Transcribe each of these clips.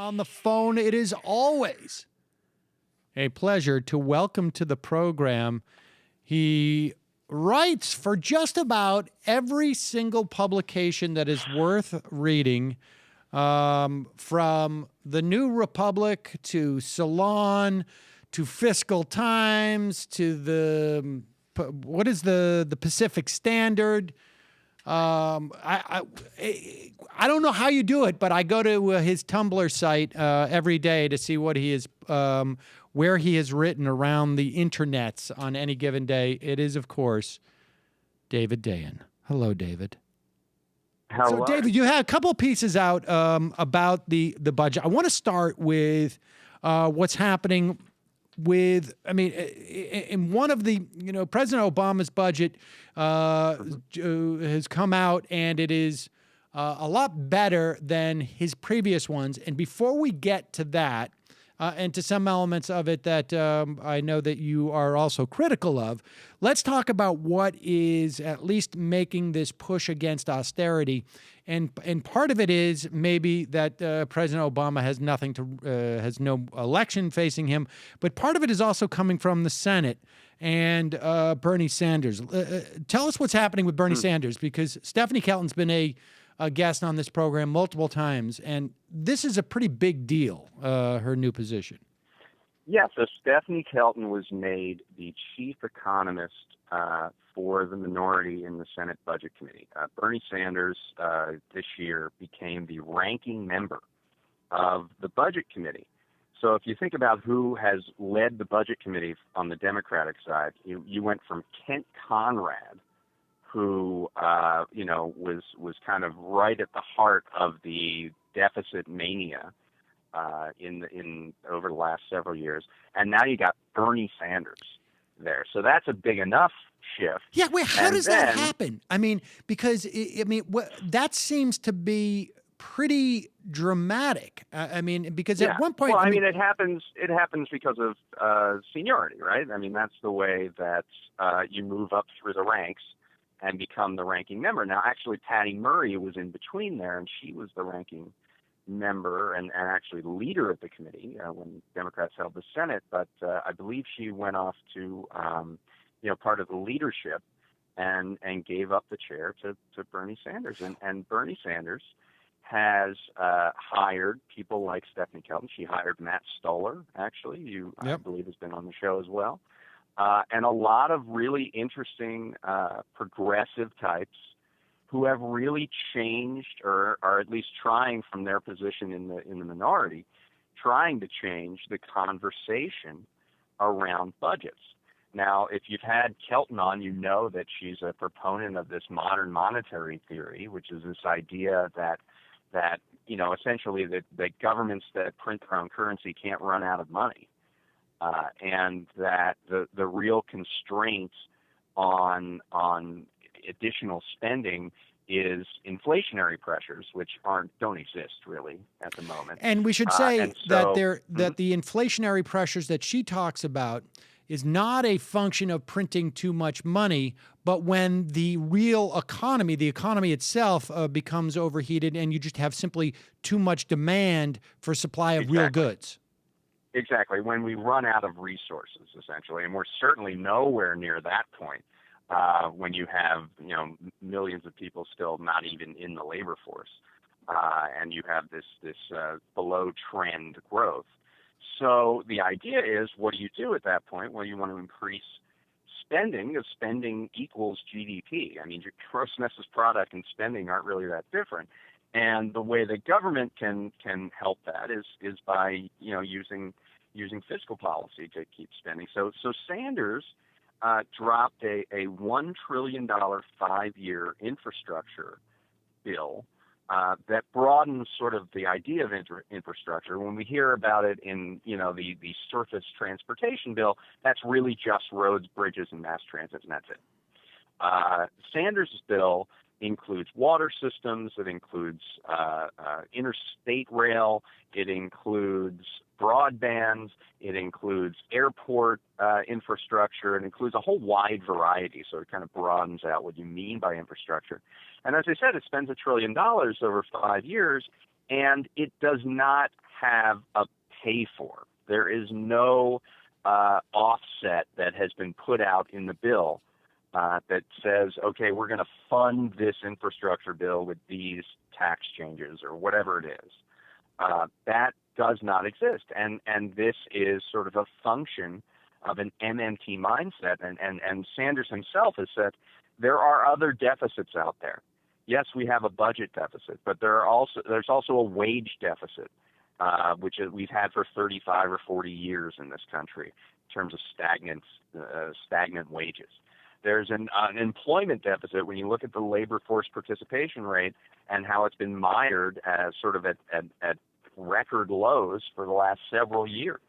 on the phone. It is always a pleasure to welcome to the program. He writes for just about every single publication that is worth reading, from the New Republic to Salon to Fiscal Times to the Pacific Standard. I don't know how you do it, but I go to his Tumblr site every day to see what he is, where he has written around the internets on any given day. It is, of course, David Dayen. Hello, David. Hello. So, David, you had a couple of pieces out about the budget. I want to start with what's happening with, in one of the, President Obama's budget has come out, and it is a lot better than his previous ones. And before we get to that, and to some elements of it that I know that you are also critical of, let's talk about what is at least making this push against austerity. And part of it is maybe that President Obama has no election facing him, but part of it is also coming from the Senate and Bernie Sanders. Tell us what's happening with Bernie Sanders, because Stephanie Kelton's been a guest on this program multiple times, and this is a pretty big deal, her new position. Yeah, so Stephanie Kelton was made the chief economist for the minority in the Senate Budget Committee. Bernie Sanders this year became the ranking member of the Budget Committee. So if you think about who has led the Budget Committee on the Democratic side, you went from Kent Conrad, who was kind of right at the heart of the deficit mania in over the last several years, and now you got Bernie Sanders there. So that's a big enough shift. Yeah, wait, how does that happen? Because that seems to be pretty dramatic. Because at one point, it happens because of seniority, right? That's the way that you move up through the ranks and become the ranking member. Now, actually, Patty Murray was in between there, and she was the ranking member and actually leader of the committee when Democrats held the Senate. But I believe she went off to, part of the leadership and gave up the chair to Bernie Sanders. And Bernie Sanders has hired people like Stephanie Kelton. She hired Matt Stoller, actually, I believe has been on the show as well. And a lot of really interesting progressive types who have really changed, or are at least trying from their position in the minority, trying to change the conversation around budgets. Now, if you've had Kelton on, you know that she's a proponent of this modern monetary theory, which is this idea that essentially that governments that print their own currency can't run out of money. And that the real constraints on additional spending is inflationary pressures, which don't exist really at the moment. And we should say that the inflationary pressures that she talks about is not a function of printing too much money, but when the real economy, the economy itself, becomes overheated, and you just have simply too much demand for supply of real goods. Exactly. When we run out of resources, essentially, and we're certainly nowhere near that point when you have, millions of people still not even in the labor force, and you have this below trend growth. So the idea is, what do you do at that point? Well, you want to increase spending, because spending equals GDP. Your gross domestic product and spending aren't really that different. And the way the government can help that is by using fiscal policy to keep spending. So Sanders dropped a $1 trillion 5-year infrastructure bill that broadens sort of the idea of infrastructure. When we hear about it in the surface transportation bill, that's really just roads, bridges, and mass transit, and that's it. Sanders' bill includes water systems, it includes interstate rail, it includes broadband, it includes airport infrastructure, it includes a whole wide variety, so it kind of broadens out what you mean by infrastructure. And as I said, it spends $1 trillion over 5 years, and it does not have a pay for. There is no offset that has been put out in the bill that says, okay, we're going to fund this infrastructure bill with these tax changes or whatever it is. That does not exist. And this is sort of a function of an MMT mindset. And Sanders himself has said there are other deficits out there. Yes, we have a budget deficit, but there's also a wage deficit, which we've had for 35 or 40 years in this country in terms of stagnant wages. There's an employment deficit when you look at the labor force participation rate and how it's been mired as sort of at record lows for the last several years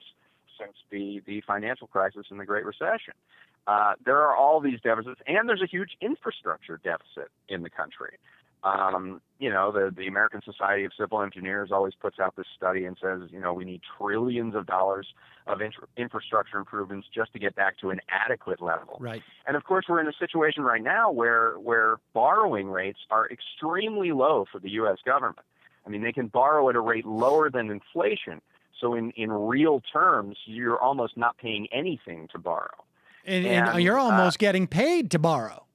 since the financial crisis and the Great Recession. There are all these deficits, and there's a huge infrastructure deficit in the country. The American Society of Civil Engineers always puts out this study and says, we need trillions of dollars of infrastructure improvements just to get back to an adequate level. Right. And of course, we're in a situation right now where borrowing rates are extremely low for the U.S. government. I mean, they can borrow at a rate lower than inflation. So in real terms, you're almost not paying anything to borrow. And you're almost getting paid to borrow.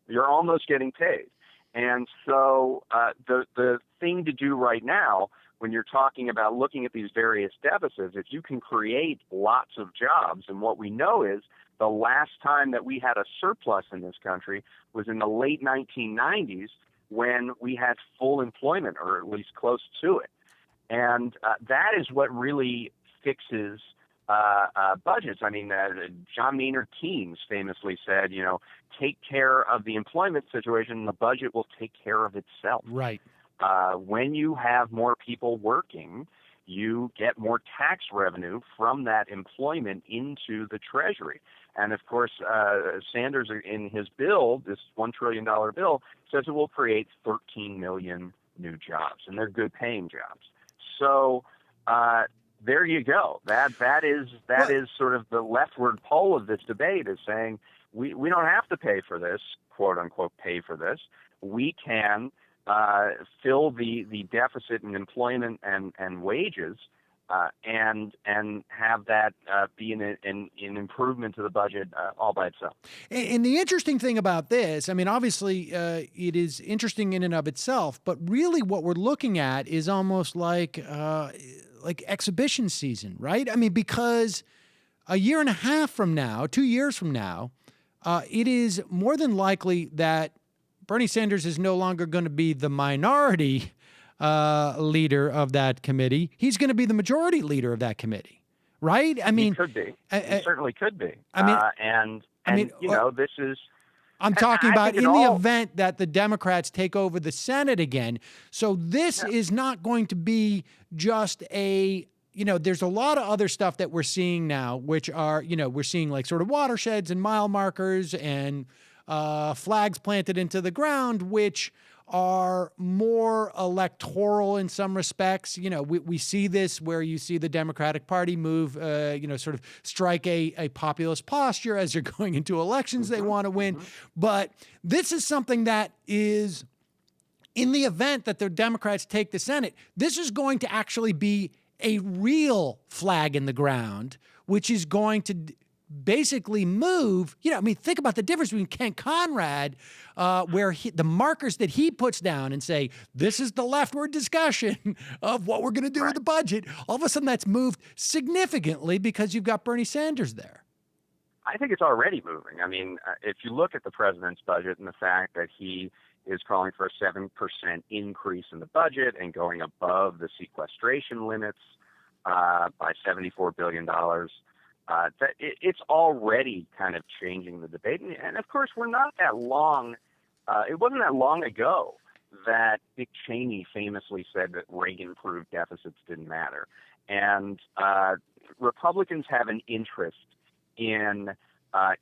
You're almost getting paid. And so the thing to do right now, when you're talking about looking at these various deficits, if you can create lots of jobs, and what we know is the last time that we had a surplus in this country was in the late 1990s when we had full employment, or at least close to it. And that is what really fixes budgets. I mean, John Maynard Keynes famously said, take care of the employment situation and the budget will take care of itself. Right. When you have more people working, you get more tax revenue from that employment into the Treasury. And of course, Sanders, in his bill, this $1 trillion bill, says it will create 13 million new jobs, and they're good paying jobs. So, there you go. That is sort of the leftward pole of this debate, is saying we don't have to pay for this, quote unquote, pay for this. We can fill the deficit in employment and wages, and have that be an improvement to the budget all by itself. And the interesting thing about this, I mean, obviously it is interesting in and of itself, but really what we're looking at is almost like exhibition season, right? I mean, because a year and a half from now, 2 years from now, it is more than likely that Bernie Sanders is no longer going to be the minority leader of that committee. He's going to be the majority leader of that committee, right? I mean, he could be. He certainly could be. This is. I'm talking about in the event that the Democrats take over the Senate again. So this is not going to be just there's a lot of other stuff that we're seeing now, which are, we're seeing like sort of watersheds and mile markers and flags planted into the ground, which are more electoral in some respects. We see this where you see the Democratic Party move, sort of strike a populist posture as they're going into elections they want to win. But this is something that is, in the event that the Democrats take the Senate, this is going to actually be a real flag in the ground, which is going to basically move, think about the difference between Kent Conrad, where the markers that he puts down and say, this is the leftward discussion of what we're going to do with the budget. All of a sudden that's moved significantly because you've got Bernie Sanders there. I think it's already moving. I mean, if you look at the president's budget and the fact that he is calling for a 7% increase in the budget and going above the sequestration limits by $74 billion, it's already kind of changing the debate. And of course, we're not that long. It wasn't that long ago that Dick Cheney famously said that Reagan-proved deficits didn't matter. And Republicans have an interest in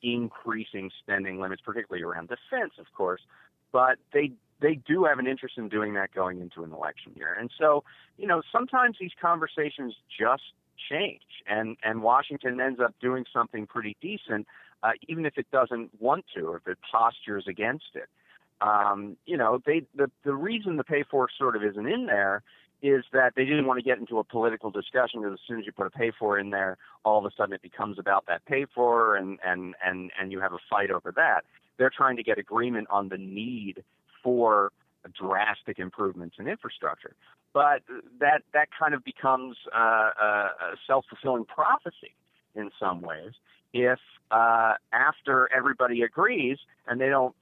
increasing spending limits, particularly around defense, of course. But they do have an interest in doing that going into an election year. And so, sometimes these conversations just change, and Washington ends up doing something pretty decent, even if it doesn't want to, or if it postures against it. The reason the pay for sort of isn't in there is that they didn't want to get into a political discussion, because as soon as you put a pay for in there, all of a sudden it becomes about that pay for, and you have a fight over that. They're trying to get agreement on the need for drastic improvements in infrastructure. But that kind of becomes a self-fulfilling prophecy in some ways if after everybody agrees and they don't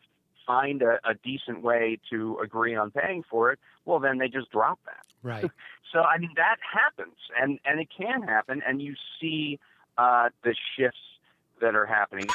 find a decent way to agree on paying for it, well, then they just drop that. Right. So, I mean, that happens, and it can happen, and you see the shifts that are happening.